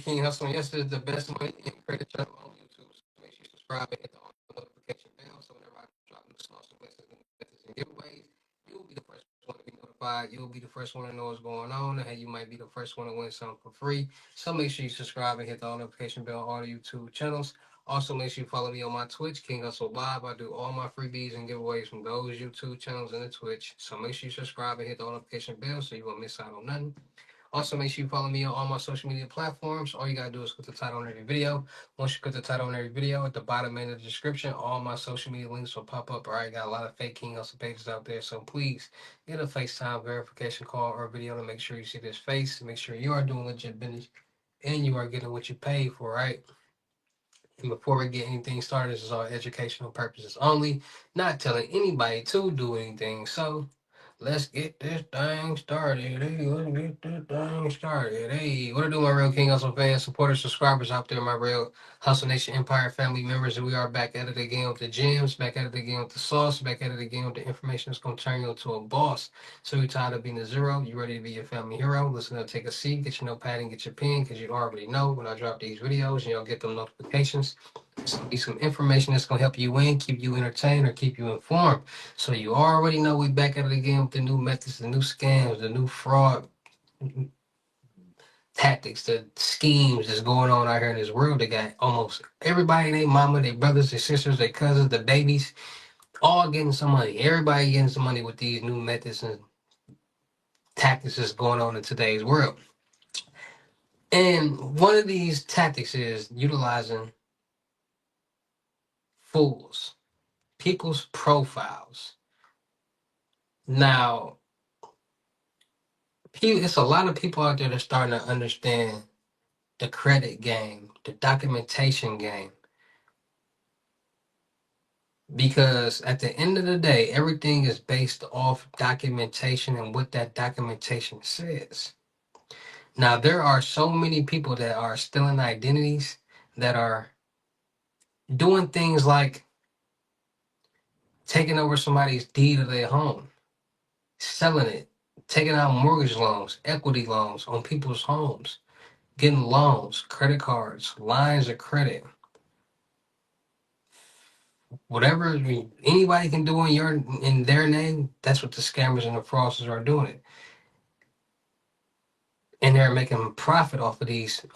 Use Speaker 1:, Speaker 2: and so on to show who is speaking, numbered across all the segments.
Speaker 1: King Hustle. Yes, this is the best money in credit channel on YouTube. So make sure you subscribe and hit the notification bell. So whenever I drop new songs, new messages, new methods, and giveaways, you'll be the first one to be notified. You'll be the first one to know what's going on. And hey, you might be the first one to win something for free. So make sure you subscribe and hit the notification bell on all the YouTube channels. Also, make sure you follow me on my Twitch, King Hustle Live. I do all my freebies and giveaways from those YouTube channels and the Twitch. So make sure you subscribe and hit the notification bell so you won't miss out on nothing. Also, make sure you follow me on all my social media platforms. All you gotta do is click the title on every video. Once you click the title on every video, at the bottom end of the description, all my social media links will pop up. All right, got a lot of fake King Hustle pages out there, so please get a FaceTime verification call or video to make sure you see this face. Make sure you are doing legit business and you are getting what you pay for, right? And before we get anything started, this is all educational purposes only, not telling anybody to do anything. So let's get this thing started. Hey, let's get this thing started. Hey, what to do, my real King Hustle fans, supporters, subscribers out there, my real Hustle Nation Empire family members. And we are back at it again with the gems, back at it again with the sauce, back at it again with the information that's going to turn you into a boss. So you're tired of being a zero, you ready to be your family hero. Listen up, take a seat, get your notepad and get your pen, because you already know when I drop these videos, you'll get them notifications. It's going to be some information that's going to help you win, keep you entertained, or keep you informed. So you already know we back at it again with the new methods, the new scams, the new fraud tactics, the schemes that's going on out here in this world. They got almost everybody, their mama, their brothers, their sisters, their cousins, their babies, all getting some money. Everybody getting some money with these new methods and tactics that's going on in today's world. And one of these tactics is utilizing fools, people's profiles. Now, it's a lot of people out there that's starting to understand the credit game, the documentation game. Because at the end of the day, everything is based off documentation and what that documentation says. Now, there are so many people that are stealing identities, that are doing things like taking over somebody's deed of their home, selling it, taking out mortgage loans, equity loans on people's homes, getting loans, credit cards, lines of credit, whatever. I mean, anybody can do in their name. That's what the scammers and the fraudsters are doing it, and they're making profit off of these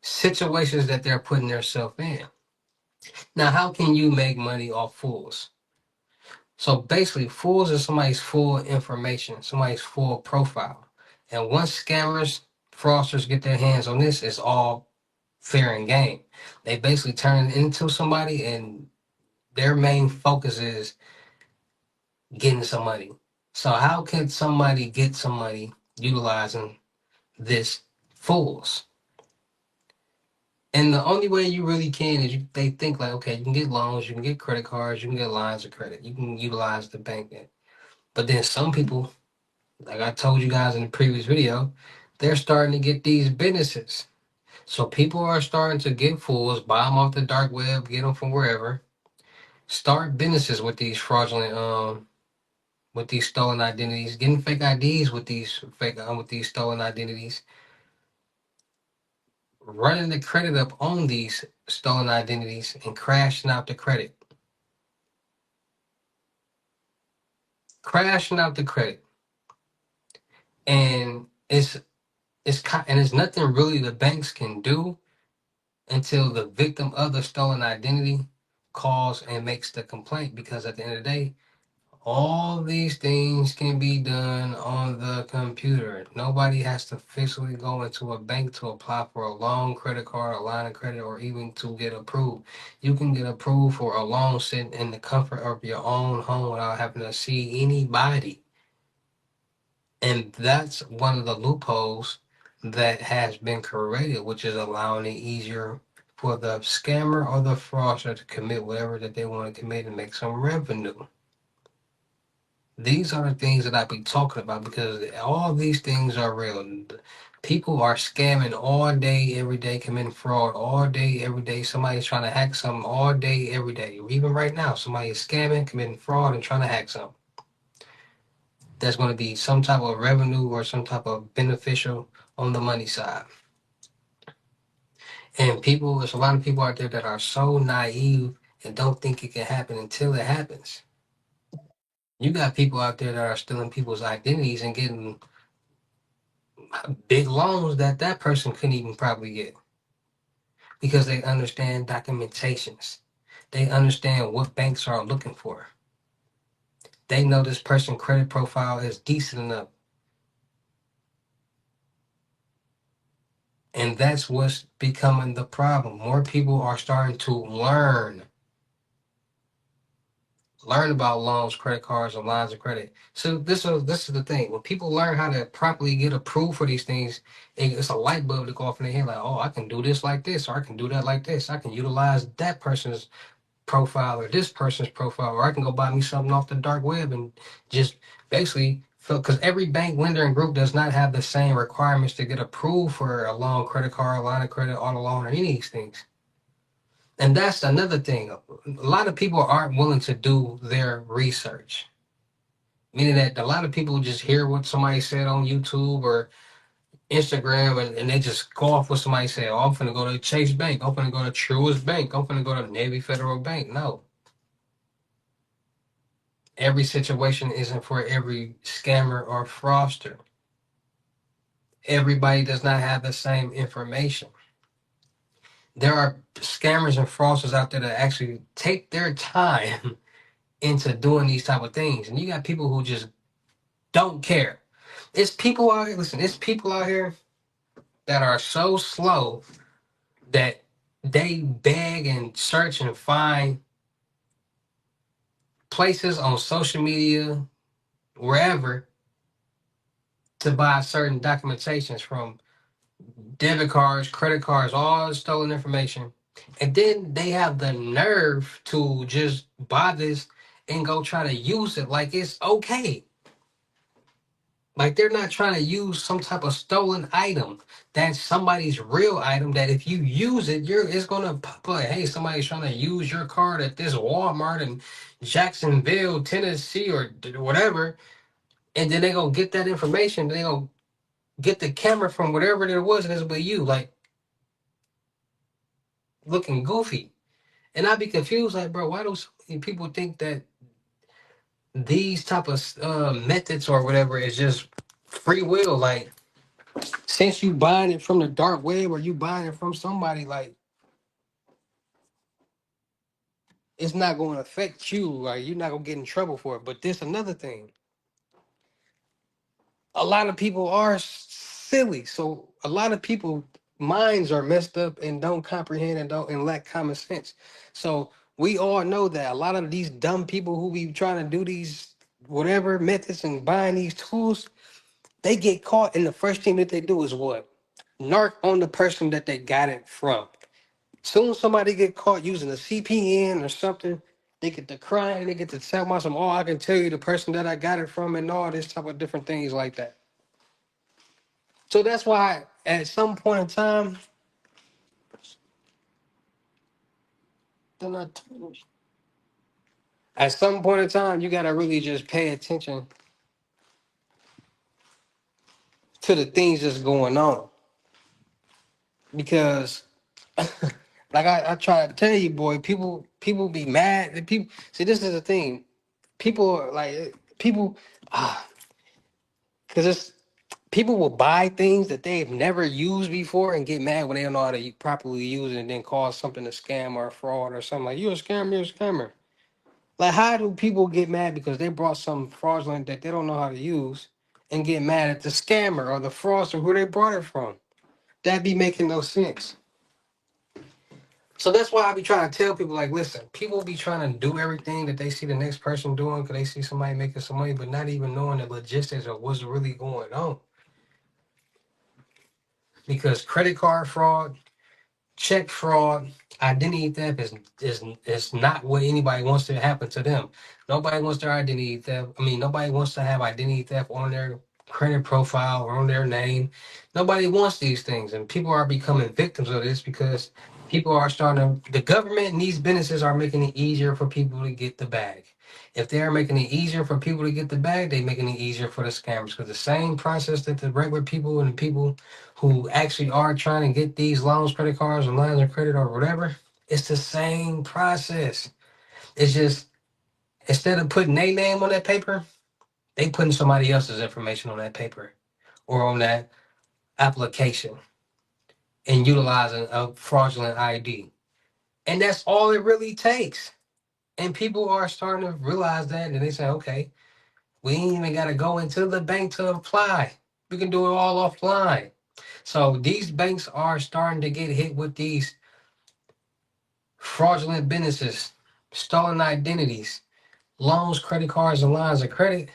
Speaker 1: situations that they're putting themselves in. Now, how can you make money off fools? So basically, fools are somebody's full information, somebody's full profile, and once scammers, fraudsters get their hands on this, it's all fair and game. They basically turn it into somebody, and their main focus is getting some money. So how can somebody get some money utilizing this fools? And the only way you really can is they think like, okay, you can get loans, you can get credit cards, you can get lines of credit, you can utilize the bank. But then some people, like I told you guys in the previous video, they're starting to get these businesses. So people are starting to get fools, buy them off the dark web, get them from wherever, start businesses with these fraudulent with these stolen identities, getting fake IDs with these stolen identities, running the credit up on these stolen identities, and crashing out the credit. Crashing out the credit. And it's nothing really the banks can do until the victim of the stolen identity calls and makes the complaint, because at the end of the day, all these things can be done on the computer. Nobody has to physically go into a bank to apply for a loan, credit card, a line of credit, or even to get approved. You can get approved for a loan sitting in the comfort of your own home without having to see anybody. And that's one of the loopholes that has been created, which is allowing it easier for the scammer or the fraudster to commit whatever that they want to commit and make some revenue. These are the things that I be talking about, because all these things are real. People are scamming all day, every day, committing fraud all day, every day. Somebody's trying to hack something all day, every day. Even right now, somebody is scamming, committing fraud, and trying to hack something. There's going to be some type of revenue or some type of beneficial on the money side. And people, there's a lot of people out there that are so naive and don't think it can happen until it happens. You got people out there that are stealing people's identities and getting big loans that that person couldn't even probably get because they understand documentations. They understand what banks are looking for. They know this person's credit profile is decent enough. And that's what's becoming the problem. More people are starting to learn about loans, credit cards, and lines of credit. So this is the thing. When people learn how to properly get approved for these things, it's a light bulb to go off in their head. Like, oh, I can do this like this, or I can do that like this. I can utilize that person's profile or this person's profile, or I can go buy me something off the dark web and just basically because every bank, lender, and group does not have the same requirements to get approved for a loan, credit card, line of credit, auto loan, or any of these things. And that's another thing. A lot of people aren't willing to do their research. Meaning that a lot of people just hear what somebody said on YouTube or Instagram and they just go off what somebody said. Oh, I'm finna go to Chase Bank. I'm finna go to Truist Bank. I'm finna go to Navy Federal Bank. No. Every situation isn't for every scammer or fraudster. Everybody does not have the same information. There are scammers and fraudsters out there that actually take their time into doing these type of things. And you got people who just don't care. It's people out here, listen, it's people out here that are so slow that they beg and search and find places on social media, wherever, to buy certain documentations from debit cards, credit cards, all stolen information. And then they have the nerve to just buy this and go try to use it like it's okay. Like they're not trying to use some type of stolen item. That's somebody's real item that if you use it, it's gonna pop like, hey, somebody's trying to use your card at this Walmart in Jacksonville, Tennessee, or whatever, and then they gonna get that information. They gonna get the camera from whatever it was, and it'll be you, like looking goofy. And I'd be confused, like, bro, why do so many people think that these type of methods or whatever is just free will? Like, since you buying it from the dark web or you buying it from somebody, like, it's not going to affect you. Like, you're not going to get in trouble for it. But this another thing. A lot of people are silly. So a lot of people minds are messed up and don't comprehend and lack common sense. So we all know that a lot of these dumb people who be trying to do these whatever methods and buying these tools, they get caught and the first thing that they do is what? Narc on the person that they got it from. Soon as somebody get caught using a CPN or something, they get to crying, they get to tell my some, oh, I can tell you the person that I got it from and all this type of different things like that. So that's why at some point in time, at some point in time, you gotta really just pay attention to the things that's going on. Because like I try to tell you, boy, people be mad. People see this is the thing. People are like people because it's people will buy things that they've never used before and get mad when they don't know how to properly use it and then cause something a scam or a fraud or something like you're a scammer, you're a scammer. Like, how do people get mad because they brought some fraudulent that they don't know how to use and get mad at the scammer or the fraudster who they brought it from? That be making no sense. So that's why I be trying to tell people, like, listen, people be trying to do everything that they see the next person doing because they see somebody making some money, but not even knowing the logistics of what's really going on. Because credit card fraud, check fraud, identity theft is not what anybody wants to happen to them. Nobody wants their identity theft. I mean, nobody wants to have identity theft on their credit profile or on their name. Nobody wants these things, and people are becoming victims of this because people are starting to. The government and these businesses are making it easier for people to get the bag. If they're making it easier for people to get the bag, they're making it easier for the scammers. Because the same process that the regular people and the people who actually are trying to get these loans, credit cards, and lines of credit or whatever, it's the same process. It's just instead of putting their name on that paper, they putting somebody else's information on that paper or on that application and utilizing a fraudulent ID. And that's all it really takes. And people are starting to realize that and they say, okay, we ain't even got to go into the bank to apply. We can do it all offline. So these banks are starting to get hit with these fraudulent businesses, stolen identities, loans, credit cards, and lines of credit.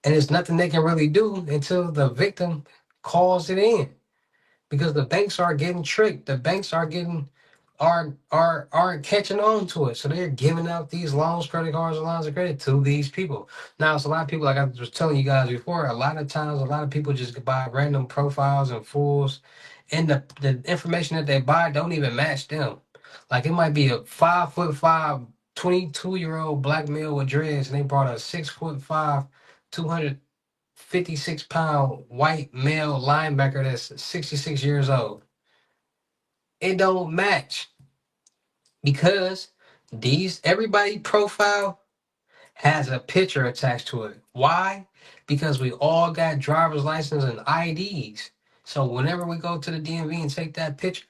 Speaker 1: And there's nothing they can really do until the victim calls it in because the banks are getting tricked. The banks are getting are catching on to it. So they're giving out these loans, credit cards, and lines of credit to these people. Now it's a lot of people, like I was telling you guys before, a lot of times a lot of people just buy random profiles and fools, and the information that they buy don't even match them. Like it might be a 5'5", 22-year-old black male with dreads, and they brought a 6'5", 256-pound white male linebacker that's 66 years old. It don't match because these everybody profile has a picture attached to it. Why? Because we all got driver's license and IDs. So whenever we go to the DMV and take that picture,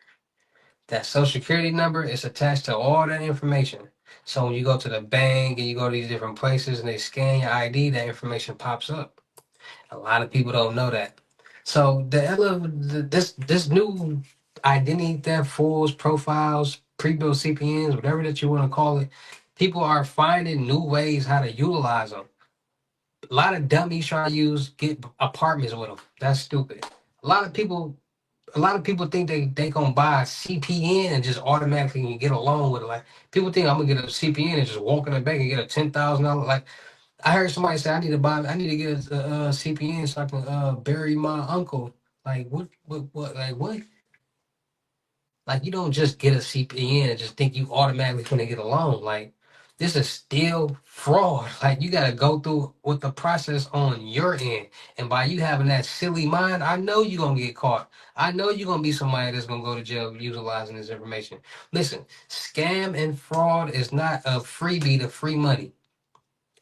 Speaker 1: that social security number is attached to all that information. So when you go to the bank and you go to these different places and they scan your ID, that information pops up. A lot of people don't know that. So this new identity theft, fools, profiles, pre-built CPNs, whatever that you want to call it, people are finding new ways how to utilize them. A lot of dummies try to get apartments with them. That's stupid. A lot of people, a lot of people think they gonna buy a CPN and just automatically get a loan with it. Like people think I'm gonna get a CPN and just walk in the bank and get a $10,000. Like I heard somebody say I need to get a CPN so I can bury my uncle. Like like what? Like you don't just get a CPN and just think you automatically gonna get a loan. Like this is still fraud. Like you gotta go through with the process on your end. And by you having that silly mind, I know you're gonna get caught. I know you're gonna be somebody that's gonna go to jail utilizing this information. Listen, scam and fraud is not a freebie to free money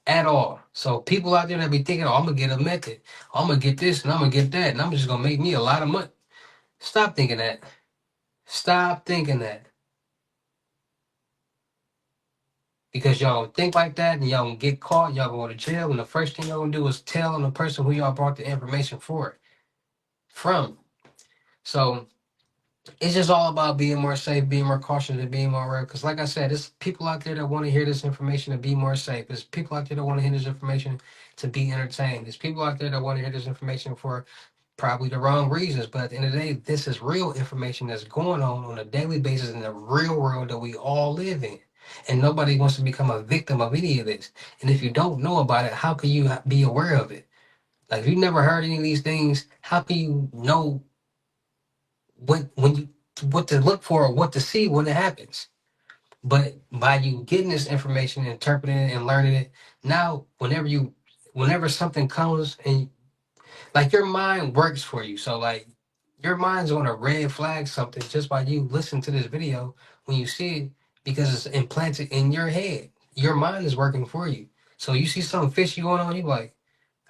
Speaker 1: at all. So people out there that be thinking, oh, I'm gonna get a method, I'm gonna get this and I'm gonna get that, and I'm just gonna make me a lot of money. Stop thinking that. Stop thinking that. Because y'all think like that and y'all gonna get caught, y'all gonna go to jail, and the first thing y'all gonna do is tell on the person who y'all brought the information from. So it's just all about being more safe, being more cautious, and being more aware. Because like I said, there's people out there that want to hear this information to be more safe. There's people out there that want to hear this information to be entertained. There's people out there that want to hear this information for probably the wrong reasons. But at the end of the day, this is real information that's going on a daily basis in the real world that we all live in. And nobody wants to become a victim of any of this. And if you don't know about it, how can you be aware of it? Like if you never heard any of these things, how can you know what to look for or what to see when it happens? But by you getting this information, interpreting it, and learning it, now whenever something comes and like your mind works for you. So like your mind's gonna red flag something just by you listening to this video when you see it because it's implanted in your head. Your mind is working for you. So you see something fishy going on, you like,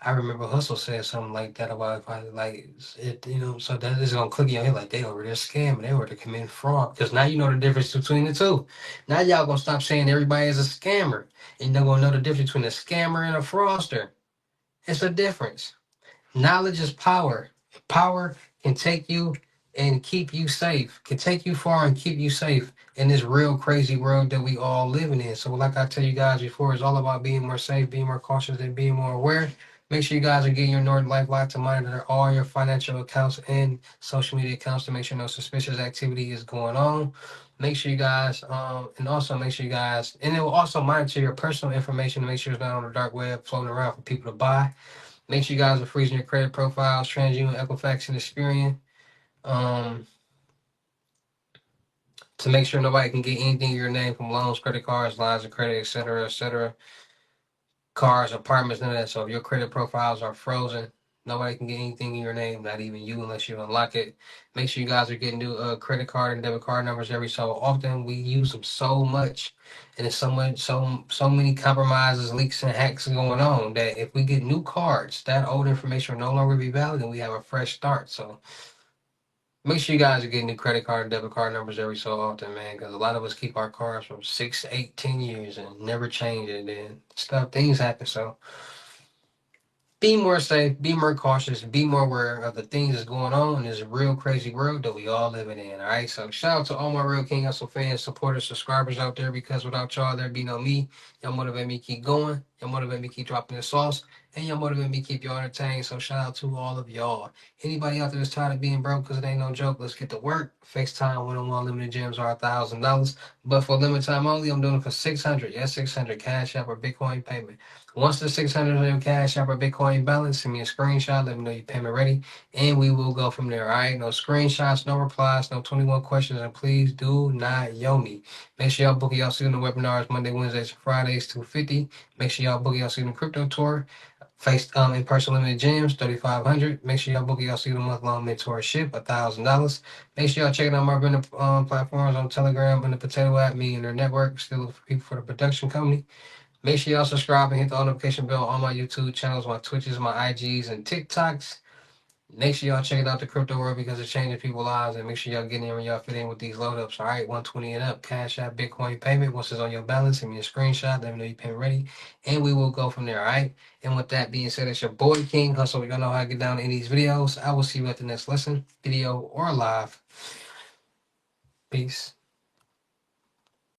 Speaker 1: I remember Hussle said something like that about if I like it, so that is gonna click in your head like they over there scamming, they were to commit fraud. Because now you know the difference between the two. Now y'all gonna stop saying everybody is a scammer. And you're gonna know the difference between a scammer and a fraudster. It's a difference. Knowledge is power. Power can take you and keep you safe, can take you far and keep you safe in this real crazy world that we all living in. So like I tell you guys before, it's all about being more safe, being more cautious, and being more aware. Make sure you guys are getting your Norton Life Lock to monitor all your financial accounts and social media accounts to make sure no suspicious activity is going on. Make sure you guys, and also make sure you guys, and it will also monitor your personal information to make sure it's not on the dark web floating around for people to buy. Make sure you guys are freezing your credit profiles, TransUnion, Equifax, and Experian, um, to make sure nobody can get anything in your name from loans, credit cards, lines of credit, et cetera, et cetera. cars, apartments, none of that. So if your credit profiles are frozen, nobody can get anything in your name, not even you, unless you unlock it. Make sure you guys are getting new credit card and debit card numbers every so often. We use them so much, and there's so many compromises, leaks, and hacks going on that if we get new cards, that old information will no longer be valid, and we have a fresh start. So make sure you guys are getting new credit card and debit card numbers every so often, man, because a lot of us keep our cards from 6, 8, 10 years and never change it. And things happen. So be more safe, be more cautious, be more aware of the things that's going on in this real crazy world that we all living in. All right. So shout out to all my real King Hustle fans, supporters, subscribers out there, because without y'all, there'd be no me. Y'all motivate me to keep going. Y'all motivate me to keep dropping the sauce. And y'all motivate me to keep y'all entertained. So shout out to all of y'all. Anybody out there that's tired of being broke because it ain't no joke, let's get to work. FaceTime one-on-one limited gems are $1,000. But for limited time only, I'm doing it for 600. Yes, 600 cash app or Bitcoin payment. Once the 600 in cash app or Bitcoin balance, send me a screenshot. Let me know your payment ready, and we will go from there. All right, no screenshots, no replies, no 21 questions, and please do not yo me. Make sure y'all book y'all student webinars Monday, Wednesdays, and Fridays, 250. Make sure y'all book y'all student crypto tour. Face in person limited gems, 3,500. Make sure y'all book y'all student month long mentorship, $1,000. Make sure y'all checking out my vendor platforms on Telegram and the Potato app, me and their network. Still looking for people for the production company. Make sure y'all subscribe and hit the notification bell on my YouTube channels, my Twitches, my IGs, and TikToks. Make sure y'all check out the crypto world because it's changing people's lives. And make sure y'all get in when y'all fit in with these load ups. All right, 120 and up. Cash App, Bitcoin payment. Once it's on your balance, send me a screenshot. Let me know your payment ready. And we will go from there. All right. And with that being said, it's your boy King Hustle. Y'all know how to get down in these videos. I will see you at the next lesson, video, or live. Peace.